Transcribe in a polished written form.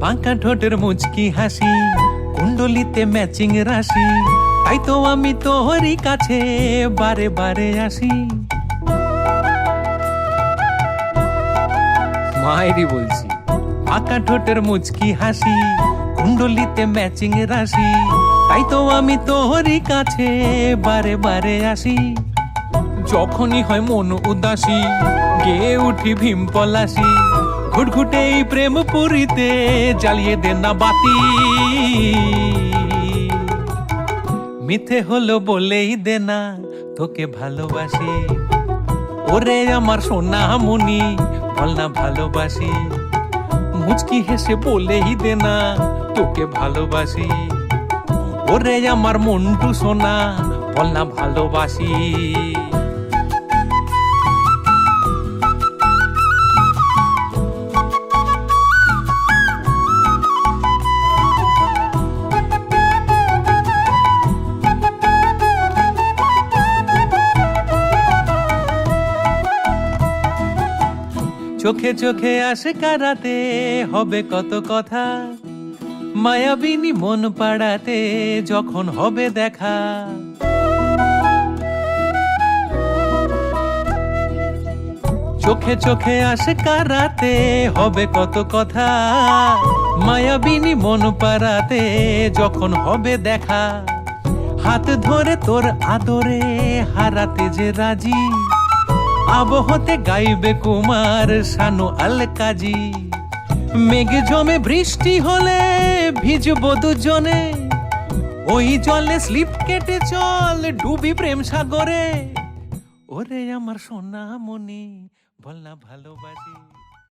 বাঁকা ঠোঁটের মুচকি হাসি, কুণ্ডলিতে ম্যাচিং রাশি, তাই তো আমি তোরই কাছে বারে বারে আসি। মায়েরই বলছি। বাঁকা ঠোঁটের মুচকি হাসি, কুণ্ডলিতে ম্যাচিং রাশি, তাই তো আমি তোরই কাছে বারে বারে আসি। যখনই হয় মন উদাসী, গেয়ে উঠি ভীম পলাশি, ঘুটঘুটে এই প্রেম পুরীতে জ্বালিয়ে দে না বাতি। মিথ্যে হলো বলেই দে না তোকে ভালোবাসি, ওরে আমার সোনা মনি বল না ভালোবাসি। মুচকি হেসে বলেই দে না তোকে ভালোবাসি, ওরে আমার মন্টু সোনা বল না ভালোবাসি। চোখে চোখে আসে কারাতে হবে কত কথা, মায়াবিনী মন পাড়াতে যখন হবে দেখা। চোখে চোখে আসে কারাতে হবে কত কথা, মায়াবিনী মন পাড়াতে যখন হবে দেখা। হাত ধরে তোর আদরে হারাতে যে রাজি, আবহতে গাইবে কুমার শানু আল কাজী। মেঘ জমে বৃষ্টি হলে ভিজবো দুজনে, ওই জলে স্লিপ কেটে চল ডুবি প্রেম সাগরে। ওরে আমার সোনা মনি বল না ভালোবাসি।